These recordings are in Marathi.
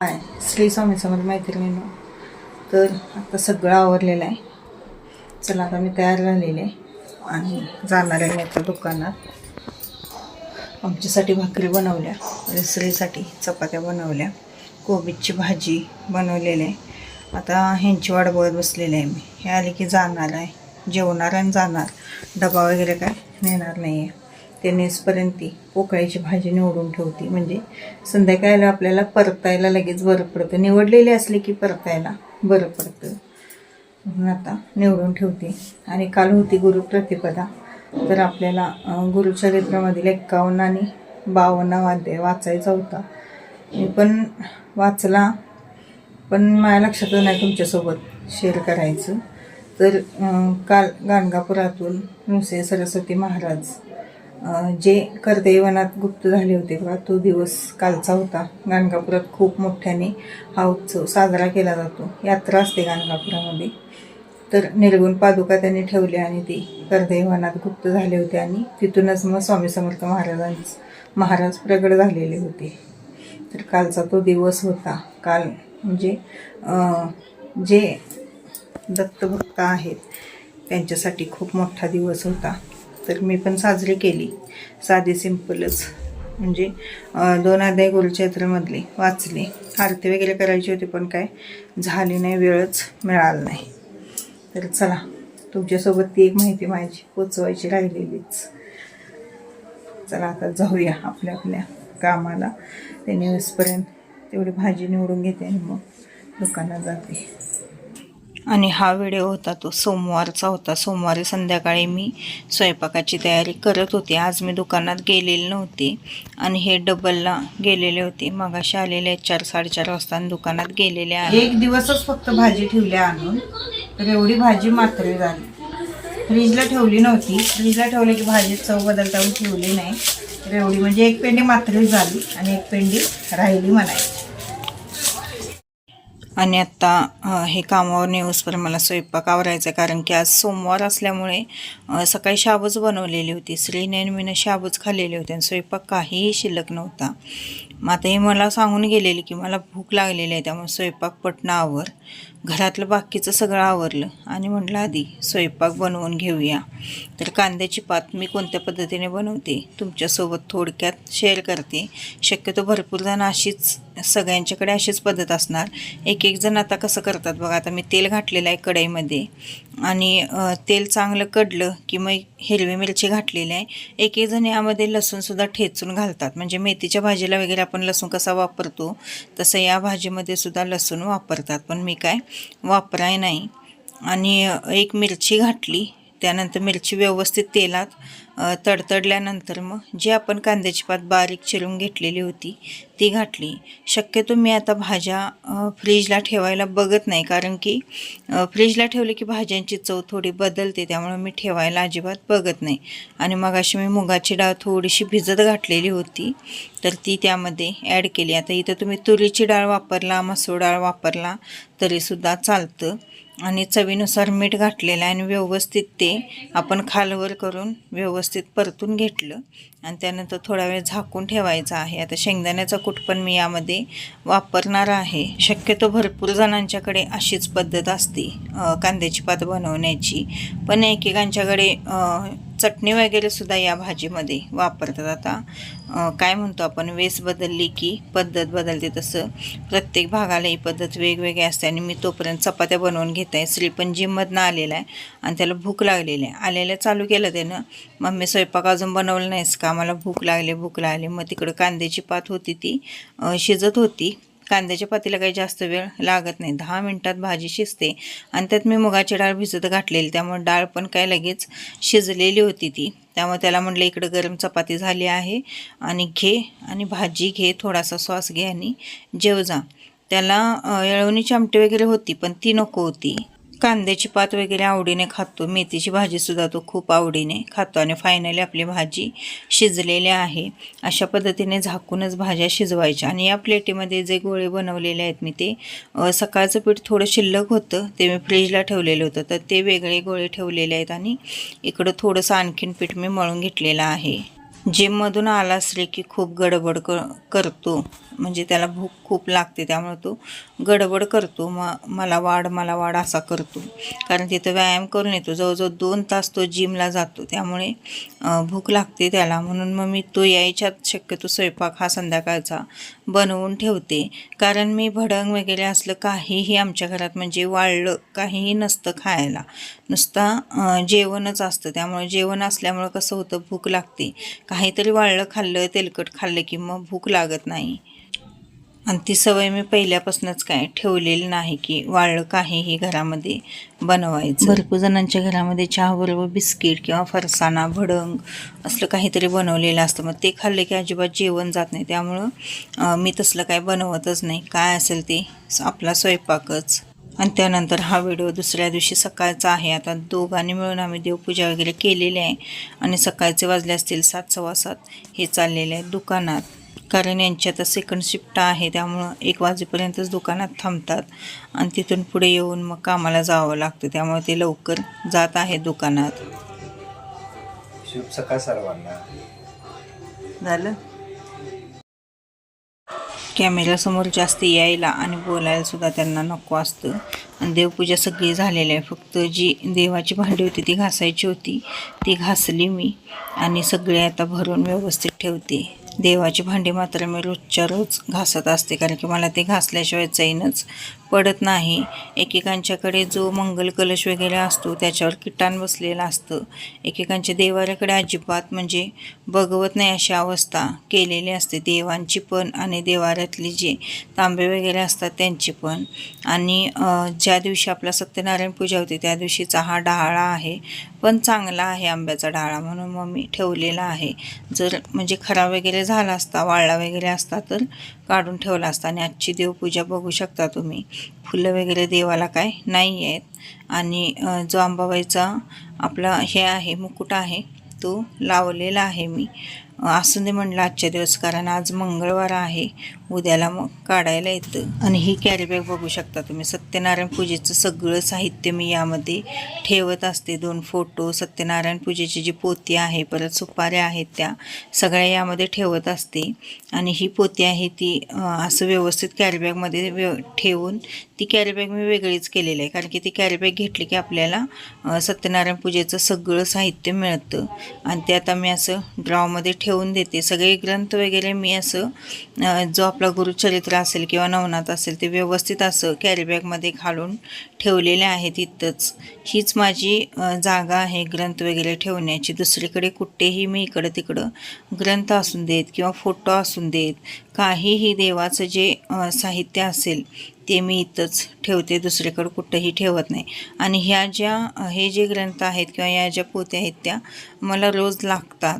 हाय श्री स्वामी समर्थ मैत्रिणींनो. तर आता सगळं आवरलेलं आहे. चला आता मी तयार झालेले आहे आणि जाणार आहे मी आता दुकानात. आमच्यासाठी भाकरी बनवल्या, श्रीसाठी चपात्या बनवल्या, कोबीची भाजी बनवलेली आहे. आता ह्यांची वाट बघत बसलेली आहे मी. हे आले की जाणार आहे, जेवणार आणि जाणार. डबा वगैरे काय नेणार नाही आहे. ते नेसपर्यंत ती पोकळ्याची भाजी निवडून ठेवते, म्हणजे संध्याकाळला आपल्याला परतायला लगेच बरं पडतं. निवडलेली असली की परतायला बरं पडतं, म्हणून आता निवडून ठेवते. आणि काल होती गुरुप्रतिपदा, तर आपल्याला गुरुचरित्रामधील 51 आणि 52 अध्याय वाचायचा होता. मी पण वाचला, पण माझ्या लक्षात नाही तुमच्यासोबत शेअर करायचं. तर काल गाणगापुरातून नृसिंह सरस्वती महाराज जे कर्दईवनात गुप्त झाले होते बघा, तो दिवस कालचा होता. गाणगापुरात खूप मोठ्याने हा उत्सव साजरा केला जातो, यात्रा असते गाणगापुरामध्ये. तर निर्गुण पादुका त्यांनी ठेवल्या आणि ते कर्दईवनात गुप्त झाले होते आणि तिथूनच मग स्वामी समर्थ महाराज प्रगट झालेले होते. तर कालचा तो दिवस होता. काल म्हणजे जे दत्तभक्त आहेत त्यांच्यासाठी खूप मोठा दिवस होता. तर मी पण साजरी केली, साधी सिंपलच. म्हणजे 2 अध्याय गुरुचरित्रामधले वाचले. आरती वगैरे करायची होती, पण काय झाली नाही, वेळच मिळाला नाही. तर चला, तुमच्यासोबत ती एक माहिती माझी पोचवायची राहिलेलीच. चला आता जाऊया आपल्या आपल्या कामाला. ते न्यूजपर्यंत तेवढी भाजी निवडून घेते आणि मग दुकानात जाते. आणि हा व्हिडिओ होता तो सोमवारचा होता. सोमवारी संध्याकाळी मी स्वयंपाकाची तयारी करत होते. आज मी दुकानात गेलेले नव्हते आणि हे डबलला गेलेले होते. मगाशी आलेले 4-4:30 वाजता दुकानात गेलेले आहे. एक दिवसच फक्त भाजी ठेवली आणून, तर एवढी भाजी मात्र झाली. फ्रीजला ठेवली नव्हती, फ्रीजला ठेवली की भाजी चव बदलता ठेवली नाही. तर एवढी म्हणजे एक पेंडी मात्र झाली आणि एक पेंडी राहिली म्हणायची. आणि आत्ता हे कामावर नेऊसपर मला स्वयंपाक आवरायचा, कारण की आज सोमवार असल्यामुळे सकाळी शाबूच बनवलेली होती. श्रीने मीनं शाबूच खाल्लेले होते आणि स्वयंपाक काहीही शिल्लक नव्हता. मग आता हे मला सांगून गेलेले की मला भूक लागलेली आहे, त्यामुळे स्वयंपाक पटणं आवर. घरातलं बाकीचं सगळं आवरलं आणि म्हटलं आधी स्वयंपाक बनवून घेऊया. तर कांद्याची पात मी कोणत्या पद्धतीने बनवते तुमच्यासोबत थोडक्यात शेअर करते. शक्यतो भरपूर जण अशीच, सगळ्यांच्याकडे अशीच पद्धत असणार. एक जण आता कसं करतात बघा, आता मी तेल घातलेलं आहे कढईमध्ये आणि तेल चांगलं कडलं की मग हिरवी मिरची घातलेली आहे. एक जण यामध्ये लसूणसुद्धा ठेचून घालतात. म्हणजे मेथीच्या भाजीला वगैरे आपण लसूण कसा वापरतो तसं या भाजीमध्ये सुद्धा लसूण वापरतात, पण मी काय वापराय नाही. आणि एक मिरची घातली, त्यानंतर मिरची व्यवस्थित तेलात तडतडल्यानंतर मग जी आपण कांद्याची पात बारीक चिरून घेतलेली होती ती घातली. शक्यतो मी आता भाज्या फ्रीजला ठेवायला बघत नाही, कारण की फ्रीजला ठेवले की भाज्यांची चव थोडी बदलते, त्यामुळे मी ठेवायला अजिबात बघत नाही. आणि मग अशी मी मुगाची डाळ थोडीशी भिजत घातलेली होती, तर ती त्यामध्ये ॲड केली. आता इथं तुम्ही तुरीची डाळ वापरला, मसूर डाळ वापरला तरीसुद्धा चालतं. आणि चवीनुसार मीठ घातलेलं आहे आणि व्यवस्थित ते आपण खालवर करून व्यवस्थित परतून घेतलं आणि त्यानंतर थोडा वेळ झाकून ठेवायचा आहे. आता शेंगदाण्याचा कूट पण मी यामध्ये वापरणार आहे. शक्यतो भरपूर जणांच्याकडे अशीच पद्धत असते कांद्याची पात बनवण्याची, पण एकेकांच्याकडे चटणी वगैरे सुद्धा या भाजीमध्ये वापरतात. आता काय म्हणतो आपण, वेस बदलली की पद्धत बदलते, तसं प्रत्येक भागाला ही पद्धत वेगवेगळी असते. आणि मी तोपर्यंत चपात्या बनवून घेत आहे. श्री पण जिममधनं आलेला आहे आणि त्याला भूक लागलेली आहे. आलेलं चालू केलं त्यानं, मम्मी स्वयंपाक अजून बनवलं नाहीस का, मला भूक लागली. मग तिकडं कांद्याची पात होती ती शिजत होती. कांद्याच्या पातीला काही जास्त वेळ लागत नाही, 10 मिनटात भाजी शिजते. आणि त्यात मी मुगाची डाळ भिजत घातलेली, त्यामुळे डाळ पण काय लगेच शिजलेली होती ती. त्यामुळे त्याला म्हटलं इकडं गरम चपाती झाली आहे आणि घे आणि भाजी घे, थोडासा सॉस घे आणि जेव जा. त्याला येळवणीची आमटी वगैरे होती, पण ती नको होती. कांद्याची पात वगैरे आवडीने खातो, मेथीची भाजीसुद्धा तो खूप आवडीने खातो. आणि फायनली आपली भाजी शिजलेली आहे. अशा पद्धतीने झाकूनच भाज्या शिजवायच्या. आणि या प्लेटीमध्ये जे गोळे बनवलेले आहेत मी, ते सकाळचं पीठ थोडं शिल्लक होतं, ते मी फ्रीजला ठेवलेलं होतं, तर ते वेगळे गोळे ठेवलेले आहेत. आणि इकडं थोडंसं आणखीन पीठ मी मळून घेतलेलं आहे. जिममधून आला असले की खूप गडबड करतो म्हणजे त्याला भूक खूप लागते, त्यामुळे तो गडबड करतो, मला वाढ असा करतो. कारण तिथं व्यायाम करून येतो, जवळजवळ 2 तास तो जिमला जातो, त्यामुळे भूक लागते त्याला. म्हणून मग मी तो यायच्यात शक्यतो स्वयंपाक हा संध्याकाळचा बनवून ठेवते. कारण मी भडंग वगैरे असलं काहीही आमच्या घरात म्हणजे वाळलं काहीही नसतं खायला, नुसता जेवणच असतं. त्यामुळे जेवण असल्यामुळं कसं होतं, भूक लागते. काहीतरी वाळलं खाल्लं, तेलकट खाल्लं की मग भूक लागत नाही. आणि ती सवय मी पहिल्यापासूनच काय ठेवलेली नाही की वाळलं काहीही घरामध्ये बनवायचं. भरपूर जणांच्या घरामध्ये चहाबरोबर बिस्किट किंवा फरसाणा, भडंग असलं काहीतरी बनवलेलं असतं, मग ते खाल्लं की अजिबात जेवण जात नाही. त्यामुळं मी तसलं काय बनवतच नाही, काय असेल ते आपला स्वयंपाकच. आणि त्यानंतर हा व्हिडिओ दुसऱ्या दिवशी सकाळचा आहे. आता दोघांनी मिळून आम्ही देवपूजा वगैरे केलेली आहे आणि सकाळचे वाजले असतील 7, 7:15 हे चाललेले आहेत दुकानात. कारण यांची आता सेकंड शिफ्ट आहे, त्यामुळं 1 वाजेपर्यंतच दुकानात थांबतात आणि तिथून पुढे येऊन मग कामाला जावं लागतं. त्यामुळे ते लवकर जात आहे दुकानात. शुभ सकाळ सर्वांना. झालं. कॅमेऱ्यासमोर जास्त यायला आणि बोलायला सुद्धा त्यांना नको असतं. आणि देवपूजा सगळी झालेली आहे, फक्त जी देवाची भांडी होती ती घासायची होती, ती घासली मी आणि सगळे आता भरून व्यवस्थित ठेवते. देवाची भांडी मात्र मी रोजच्या रोज घासत असते, कारण की मला ते घासल्याशिवाय चैनच पडत नाही. एकेकांच्याकडे जो मंगल कलश वगैरे असतो त्याच्यावर किटाण बसलेलं असतं, एकेकांच्या देवाऱ्याकडे अजिबात म्हणजे बघवत नाही अशी अवस्था केलेली असते, देवांची पण आणि देवाऱ्यातली जे तांबे वगैरे असतात त्यांची पण. आणि ज्या दिवशी आपला सत्यनारायण पूजा होते त्या दिवशीचा हा डहाळा आहे, पण चांगला आहे आंब्याचा डहाळा, म्हणून मग मी ठेवलेला आहे. जर म्हणजे खराब वगैरे झाला असता, वाळला वगैरे असता तर काढून ठेवला असता. आणि आजची देवपूजा बघू शकता तुम्ही, फुलं वगैरे देवाला काय नाही आहेत. आणि जो अंबाबाईचा आपला हे आहे मुकुट आहे तो लावलेला आहे मी. असून दे म्हणलं आजच्या दिवस, कारण आज मंगळवार आहे, उद्याला मग काढायला येतं. आणि ही कॅरीबॅग बघू शकता तुम्ही, सत्यनारायण पूजेचं सगळं साहित्य मी यामध्ये ठेवत असते. 2 फोटो, सत्यनारायण पूजेची जी पोती आहे, परत सुपाऱ्या आहेत त्या सगळ्या यामध्ये ठेवत असते. आणि ही पोती आहे ती असं व्यवस्थित कॅरीबॅगमध्ये ठेवून ती कॅरीबॅग मी वेगळीच केलेली आहे, कारण की ती कॅरीबॅग घेतली की आपल्याला सत्यनारायण पूजेचं सगळं साहित्य मिळतं. आणि ते आता मी असं ड्रॉमध्ये ठेवून देते. सगळे ग्रंथ वगैरे मी असं जो आपला गुरुचरित्र असेल किंवा नवनाथ असेल ते व्यवस्थित असं कॅरीबॅगमध्ये घालून ठेवलेले आहेत इथंच. हीच माझी जागा आहे ग्रंथ वगैरे ठेवण्याची. दुसरीकडे कुठेही मी इकडं तिकडं ग्रंथ असून देत किंवा फोटो असून देत, काहीही देवाचं जे साहित्य असेल ते मी इथंच ठेवते, दुसरीकडं कुठंही ठेवत नाही. आणि हे जे ग्रंथ आहेत किंवा या ज्या पोत्या आहेत त्या मला रोज लागतात,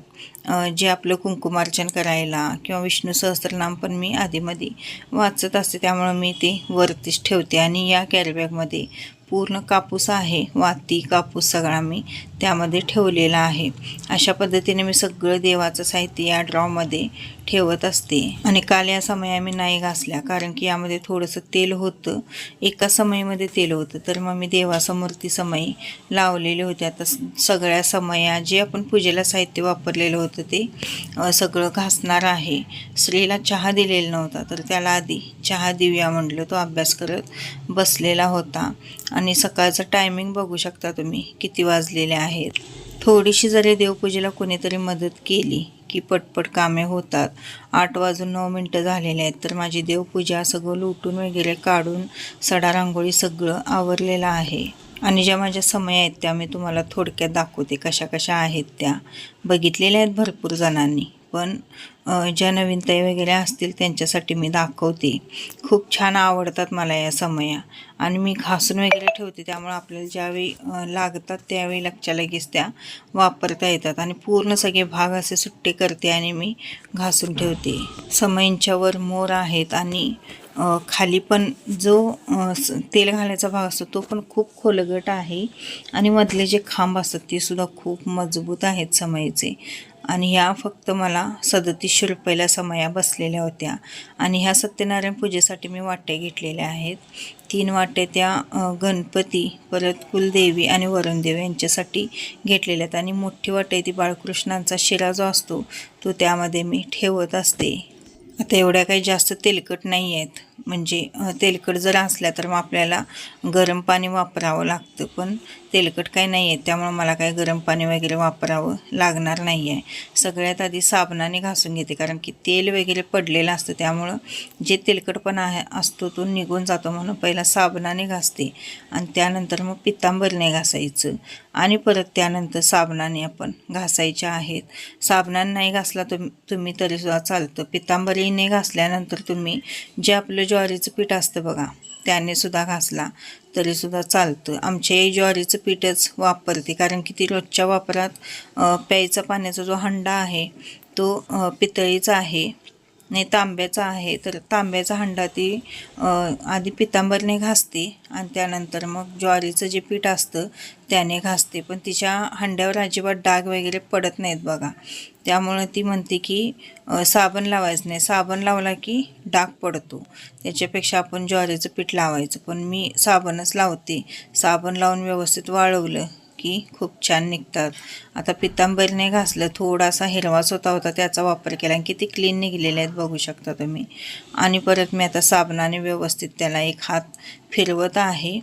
जे आपलं कुंकुमार्चन करायला किंवा विष्णू सहस्त्रनाम पण मी आधीमध्ये वाचत असते, त्यामुळं मी ते वरतीच ठेवते. आणि या कॅरीबॅगमध्ये पूर्ण कापूस आहे, वाती कापूस सगळा मी त्यामध्ये ठेवलेला आहे. अशा पद्धतीने मी सगळं देवाचं साहित्य या ड्रॉमध्ये ठेवत असते. आणि काल या समया मी नाही घासल्या, कारण की यामध्ये थोडंसं तेल होतं, एका समयीमध्ये तेल होतं, तर मग मी देवासमोर ती समई लावलेली होती. आता सगळ्या समया जे आपण पूजेला साहित्य वापरलेलं होतं ते सगळं घासणार आहे. श्रीला चहा दिलेला नव्हता, तर त्याला आधी चहा देऊया म्हटलं, तो अभ्यास करत बसलेला होता. आणि सकाळचं टायमिंग बघू शकता तुम्ही किती वाजलेले आहेत. थोडीशी जरी देवपूजेला कोणीतरी मदत केली की पटपट कामे होतात. 8:09 झालेले आहेत, तर माझी देवपूजा सगळं लुटून वगैरे काढून सडा रांगोळी सगळं आवरलेलं आहे. आणि ज्या माझ्या समय आहेत त्या मी तुम्हाला थोडक्यात दाखवते, कशा कशा आहेत त्या. बघितलेल्या आहेत भरपूर जणांनी, पण ज्या नवीन ताई वगैरे असतील त्यांच्यासाठी मी दाखवते. खूप छान आवडतात मला या समया. आणि मी घासून वगैरे ठेवते, त्यामुळे आपल्याला ज्यावेळी लागतात त्यावेळी लगेच त्या वापरता येतात. आणि पूर्ण सगळे भाग असे सुट्टे करते आणि मी घासून ठेवते. समईंच्या वर मोर आहेत आणि खाली पण जो तेल घालायचा भाग असतो तो पण खूप खोलगट आहे. आणि मधले जे खांब असतात ते सुद्धा खूप मजबूत आहेत समईचे. आणि ह्या फक्त मला 3700 रुपयाला समया बसलेल्या होत्या. आणि ह्या सत्यनारायण पूजेसाठी मी वाट्या घेतलेल्या आहेत. 3 वाट्या त्या गणपती, परत कुलदेवी आणि वरुणदेवी यांच्यासाठी घेतलेल्या आहेत. आणि मोठी वाटी ती बाळकृष्णांचा शिरा जो असतो तो त्यामध्ये मी ठेवत असते. आता एवढ्या काही जास्त तेलकट नाही आहेत, म्हणजे तेलकट जर असल्या तर मग आपल्याला गरम पाणी वापरावं लागतं, पण तेलकट काही नाही आहे त्यामुळं मला काही गरम पाणी वगैरे वापरावं लागणार नाही आहे. सगळ्यात आधी साबणाने घासून घेते, कारण की तेल वगैरे पडलेलं असतं त्यामुळं जे तेलकटपणा असतो तो निघून जातो, म्हणून पहिला साबणाने घासते आणि त्यानंतर मग पितांबरीने घासायचं आणि परत त्यानंतर साबणाने आपण घासायचे आहेत. साबणाने नाही घासला तुम्ही तरीसुद्धा चालतं. पितांबरीने घासल्यानंतर तुम्ही जे आपलं ज्वारीचं पीठ असतं बघा त्याने सुद्धा घासला तरीसुद्धा चालतं. आमच्या आई ज्वारीचं पीठच वापरते, कारण की ती रोजच्या वापरात प्यायचा पाण्याचा जो हंडा आहे तो पितळीचा आहे नाही तांब्याचा आहे, तर तांब्याचा हंडा ती आधी पितांबरीने घासते आणि त्यानंतर मग ज्वारीचं जे पीठ असतं त्याने घासते. पण तिच्या हंड्यावर अजिबात डाग वगैरे पडत नाहीत बघा, त्यामुळे ती म्हणते की साबण लावायचं नाही, साबण लावला की डाग पडतो, त्याच्यापेक्षा आपण ज्वारीचं पीठ लावायचं. पण मी साबणच लावते, साबण लावून व्यवस्थित वाळवलं की खूप छान निघतात. आता पितांबरीने घासलं, थोडासा हिरवाच होता त्याचा वापर केला आणि किती क्लीन निघलेले आहेत बघू शकता तुम्ही. आणि परत मी आता साबणाने व्यवस्थित त्याला एक हात फिरवत आहे.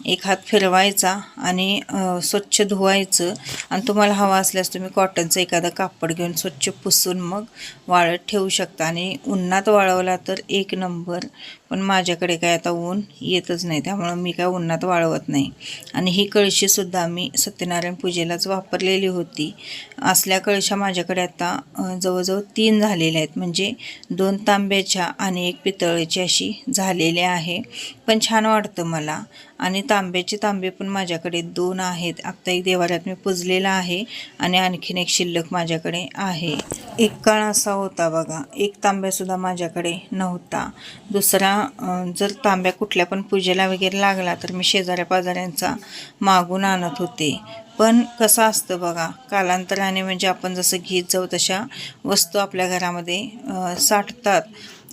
एक हात फिरवायचा आणि स्वच्छ धुवायचं आणि तुम्हाला हवा असल्यास तुम्ही कॉटनचं एखादं कापड घेऊन स्वच्छ पुसून मग वाळत ठेवू शकता आणि उन्हात वाळवला तर एक नंबर. पण माझ्याकडे काय आता ऊन येतच नाही त्यामुळं मी काय उन्हात वाळवत नाही. आणि ही कळशीसुद्धा मी सत्यनारायण पूजेलाच वापरलेली होती. असल्या कळशा माझ्याकडे आता जवळजवळ 3 झालेल्या आहेत, म्हणजे 2 तांब्याच्या आणि 1 पितळेची अशी झालेली आहे. पण छान वाटतं मला. आणि तांब्याचे तांबे पण माझ्याकडे 2 आहेत. आत्ता एक देवाऱ्यात मी पुजलेला आहे आणि आणखीन एक शिल्लक माझ्याकडे आहे. एक काळ असा होता बघा, एक तांब्यासुद्धा माझ्याकडे नव्हता. दुसरा जर तांब्या कुठल्या पण पूजेला वगैरे लागला तर मी शेजाऱ्या पाजाऱ्यांचा मागून आणत होते. पण कसं असतं बघा, कालांतराने म्हणजे आपण जसं घेत जाऊ तशा वस्तू आपल्या घरामध्ये साठतात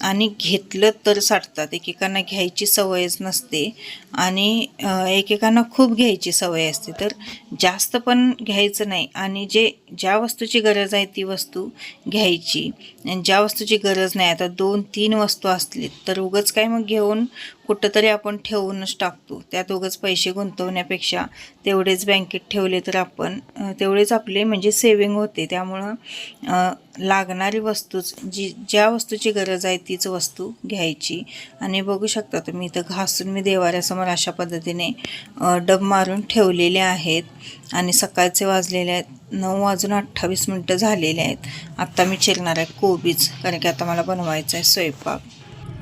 आणि घेतलं तर साठतात. एकेकांना घ्यायची सवयच नसते आणि एकेकांना खूप घ्यायची सवय असते, तर जास्त पण घ्यायचं नाही आणि ज्या वस्तूची गरज आहे ती वस्तू घ्यायची. आणि ज्या वस्तूची गरज नाही, आता 2-3 वस्तू असली तर उगाच काय मग घेऊन कुठंतरी आपण ठेवूनच टाकतो. त्यात उगाच पैसे गुंतवण्यापेक्षा तेवढेच बँकेत ठेवले तर आपण तेवढेच आपले म्हणजे सेविंग होते. त्यामुळं लागणारी वस्तूच ज्या वस्तूची गरज आहे तीच वस्तू घ्यायची. आणि बघू शकता तुम्ही इथं घासून मी देवाऱ्यासमोर अशा पद्धतीने डब मारून ठेवलेले आहेत. आणि सकाळचे वाजलेले आहेत 9:28 झालेले आहेत. आत्ता मी चिरणार आहे कोबीज, कारण की आता मला बनवायचं आहे स्वयंपाक.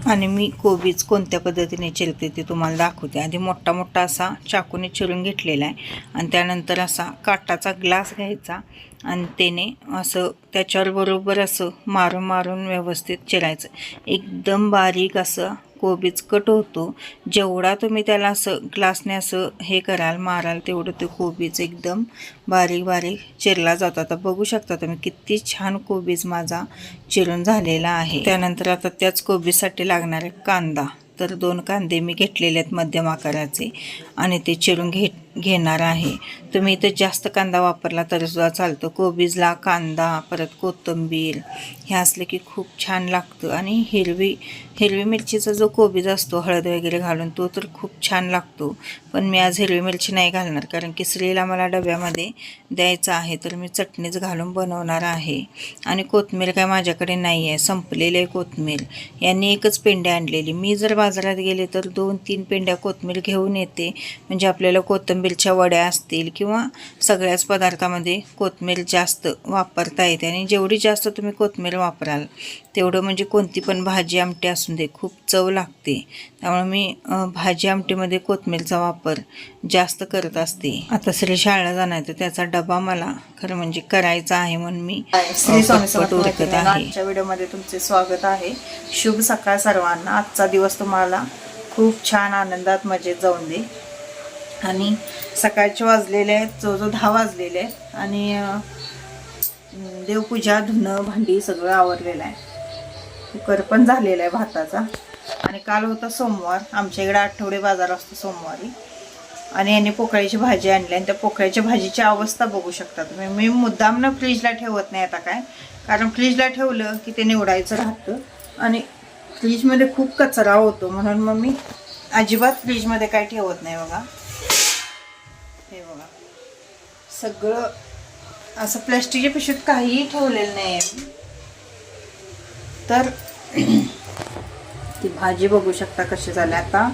आणि मी कोबीज कोणत्या पद्धतीने चिरते ते तुम्हाला दाखवते. आधी मोठा मोठा असा चाकूने चिरून घेतलेला आहे आणि त्यानंतर असा काटाचा ग्लास घ्यायचा आणि त्याने असं त्याच्यावर बरोबर असं मारून मारून व्यवस्थित चिरायचं. एकदम बारीक असं कोबीज कट होतो. जेवढा तुम्ही त्याला असं ग्लासने असं हे कराल माराल तेवढं ते कोबीज एकदम बारीक बारीक चिरला जातो. आता बघू शकता तुम्ही किती छान कोबीज माझा चिरून झालेला आहे. त्यानंतर आता त्याच कोबीजसाठी लागणारे कांदा, तर 2 कांदे मी घेतलेले आहेत मध्यम आकाराचे आणि ते चिरून घेणार आहे. तुम्ही इथं जास्त कांदा वापरला तरीसुद्धा चालतं. कोबीजला कांदा परत कोथिंबीर हे असलं की खूप छान लागतं. आणि हिरवी मिरचीचा जो कोबीज असतो हळद वगैरे घालून तो तर खूप छान लागतो. पण मी आज हिरवी मिरची नाही घालणार, कारण की श्रीला मला डब्यामध्ये द्यायचं आहे, तर मी चटणीच घालून बनवणार आहे. आणि कोथिंबीर काय माझ्याकडे नाही आहे, संपलेली आहे कोथिंबीर. यांनी एकच पेंडी आणलेली. मी जर बाजारात गेले तर 2-3 पेंड्या कोथिंबीर घेऊन येते, म्हणजे आपल्याला कोथिंबीरच्या वड्या असतील किंवा सगळ्याच पदार्थामध्ये कोथिंबीर जास्त वापरता येते. आणि जेवढी जास्त तुम्ही कोथिंबीर वापराल तेवढं म्हणजे कोणती पण भाजी आमटी असून दे खूप चव लागते. त्यामुळे मी भाजी आमटीमध्ये कोथिंबीरचा वापर जास्त करत असते. आता श्री शाळेला जाणार तर त्याचा डबा मला खरं म्हणजे करायचा आहे, म्हणून मी पटपट उरकत आहे. आजच्या व्हिडिओमध्ये तुमचे स्वागत आहे. शुभ सकाळ सर्वांना. आजचा दिवस तुम्हाला खूप छान आनंदात मजेत जाऊन दे. आणि सकाळचे वाजलेले आहेत जवळजवळ 10 वाजलेले आहेत आणि देवपूजा धुणं भांडी सगळं आवरलेलं आहे. कुकर पण झालेला आहे भाताचा. आणि काल होता सोमवार, आमच्या इकडे आठवडे बाजार असतो सोमवारी. आणि याने पोकळ्याची भाजी आणली आणि त्या पोकळ्याच्या भाजीची अवस्था बघू शकता तुम्ही. मी मुद्दामनं फ्रीजला ठेवत नाही आता काय, कारण फ्रीजला ठेवलं की ते निवडायचं राहतं आणि फ्रीजमध्ये खूप कचरा होतो म्हणून मग मी अजिबात फ्रीजमध्ये काय ठेवत नाही बघा. हे बघा सगळं असं प्लॅस्टिकच्या पिशवीत काहीही ठेवलेलं नाही आहे. तर ती भाजी बघू शकता कशी झाली. आता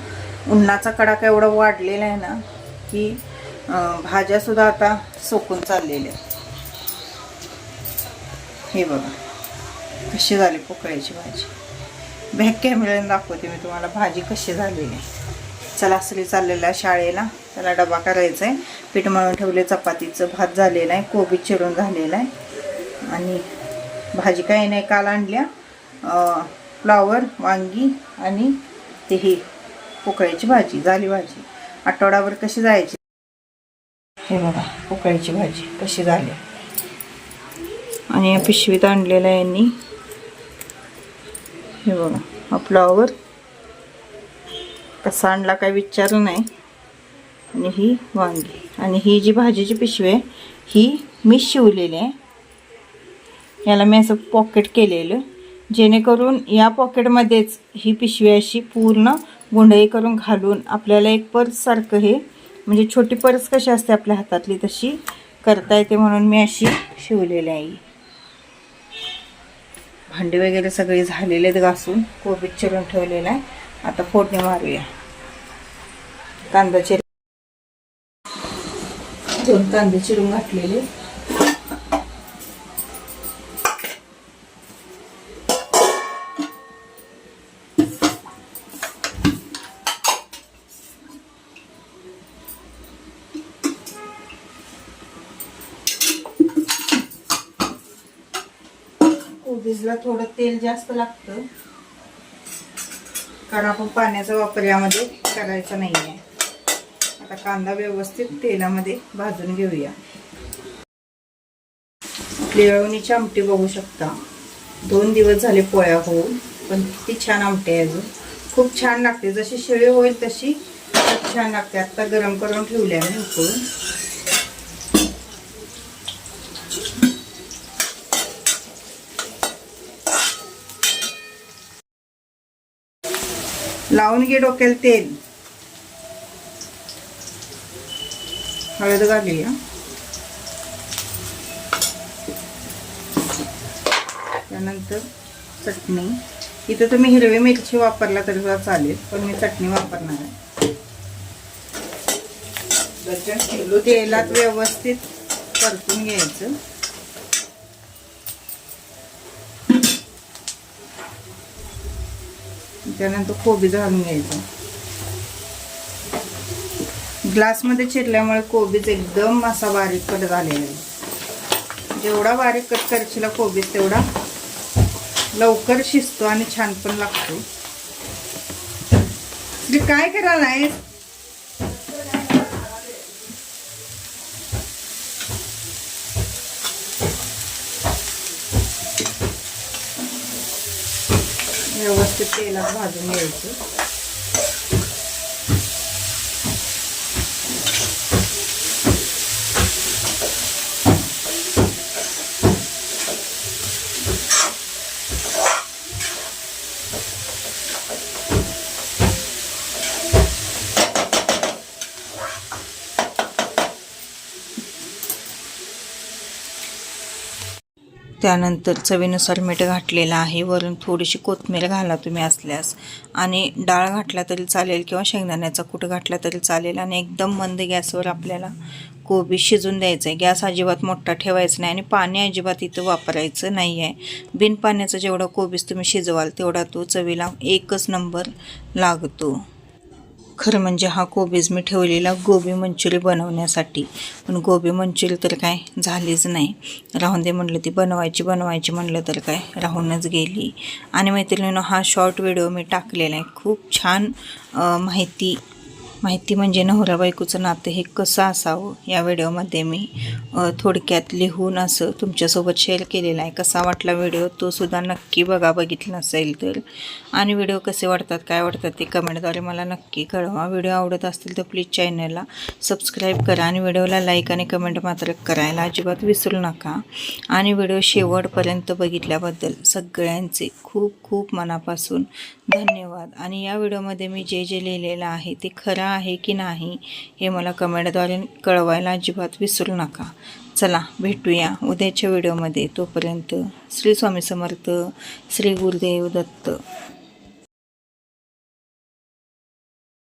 उन्हाचा कडाका एवढा वाढलेला आहे ना की भाज्यासुद्धा आता सोकून चाललेल्या. हे बघा कशी झाली पोकळ्याची भाजी. बॅक कॅमेऱ्याने दाखवते मी तुम्हाला भाजी कशी झालेली आहे. चला श्री चाललेला आहे शाळेला, त्याला डबा करायचा आहे. पीठ मळून ठेवले, चपातीचं भात झालेलं आहे, कोबी चिरून झालेला आहे. आणि भाजी काही नाही, काल आणल्या फ्लावर, वांगी आणि ते ही पोकळ्याची भाजी झाली. भाजी आठवडाभर कशी जायची. हे बघा पोकळ्याची भाजी कशी झाली. आणि या पिशवीत आणलेला आहे यांनी. हे बघा हा फ्लावर कसा आणला काय विचारलं नाही. आणि ही वांगी आणि ही जी भाजीची पिशवी आहे ही मी शिवलेली आहे. याला मी असं पॉकेट केलेलं जेणेकरून या पॉकेटमध्येच ही पिशवी अशी पूर्ण गुंडई करून घालून आपल्याला एक पर्ससारखं हे म्हणजे छोटी पर्स कशी असते आपल्या हातातली तशी करता येते म्हणून मी अशी शिवलेली आहे. भांडी वगैरे सगळी झालेले आहेत घासून, कोबी चिरून ठेवलेला आहे. आता फोडणी मारूया. कांदा दोन कांदे चिरून घातलेले. कोबीजला थोडं तेल जास्त लागतं कारण आपण पाण्याचा वापर यामध्ये करायचा नाही आहे. आता कांदा व्यवस्थित तेलामध्ये भाजून घेऊया. आपली अळवणीची आमटी बघू शकता. 2 दिवस झाले पोळ्या होऊन, पण किती छान आमटी आहे. अजून खूप छान लागते. जशी शिळी होईल तशी खूप छान लागते. आता गरम करून ठेवली आहे मी उकळून. लावून घे डोक्याला तेल. हळद घालूया. त्यानंतर चटणी. इथं तुम्ही हिरवी मिरची वापरला तरी सुद्धा चालेल, पण मी चटणी वापरणार आहे. तेलात व्यवस्थित परतून घ्यायचं. त्यानंतर कोबी घालून घ्यायचं. ग्लासमध्ये चिरल्यामुळे कोबीच एकदम असा बारीक कट झालेला आहे. जेवढा बारीक कट करशील कोबीज तेवढा लवकर शिजतो आणि छान पण लागतो. काय करायला आहे. व्यवस्थित तेलात भाजून घ्यायचं. त्यानंतर चवीनुसार मीठ घातलेलं आहे. वरून थोडीशी कोथिंबीर घाला तुम्ही असल्यास, आणि डाळ घातला तरी चालेल किंवा शेंगदाण्याचा कूट घातला तरी चालेल. आणि एकदम मंद गॅसवर आपल्याला कोबी शिजून द्यायचं आहे. गॅस अजिबात मोठा ठेवायचा नाही आणि पाणी अजिबात इथं वापरायचं नाही आहे. बिन पाण्याचं जेवढा कोबीज तुम्ही शिजवाल तेवढा तो चवीला एकच नंबर लागतो. खरं म्हणजे हा कोबीज मी ठेवलेला गोबी मंचुरी बनवण्यासाठी, पण गोबी मंचुरी तर काय झालीच नाही. राहून दे म्हटलं, ती बनवायची म्हटलं तर काय राहूनच गेली. आणि मैत्रिणींनो, हा शॉर्ट व्हिडिओ मी टाकलेला आहे. खूप छान माहिती माहिती म्हणजे नवरा बायकोचं नातं हे कसं असावं या व्हिडिओमध्ये मी थोडक्यात लिहून असं तुमच्यासोबत शेअर केलेला आहे. कसा वाटला व्हिडिओ तो सुद्धा नक्की बघा, बघितला नसेल तर. आणि व्हिडिओ कसे वाटतात, काय वाटतात ते कमेंटद्वारे मला नक्की कळवा. व्हिडिओ आवडत असतील तर प्लीज चॅनलला सबस्क्राईब करा आणि व्हिडिओला लाईक आणि कमेंट मात्र करायला अजिबात विसरू नका. आणि व्हिडिओ शेवटपर्यंत बघितल्याबद्दल सगळ्यांचे खूप खूप मनापासून धन्यवाद. आणि या व्हिडिओमध्ये मी जे जे लिहिलेलं आहे ते खरं आहे की नाही हे मला कमेंटद्वारे कळवायला अजिबात विसरू नका. चला भेटूया उद्याच्या व्हिडिओमध्ये. तोपर्यंत श्री स्वामी समर्थ, श्री गुरुदेव दत्त.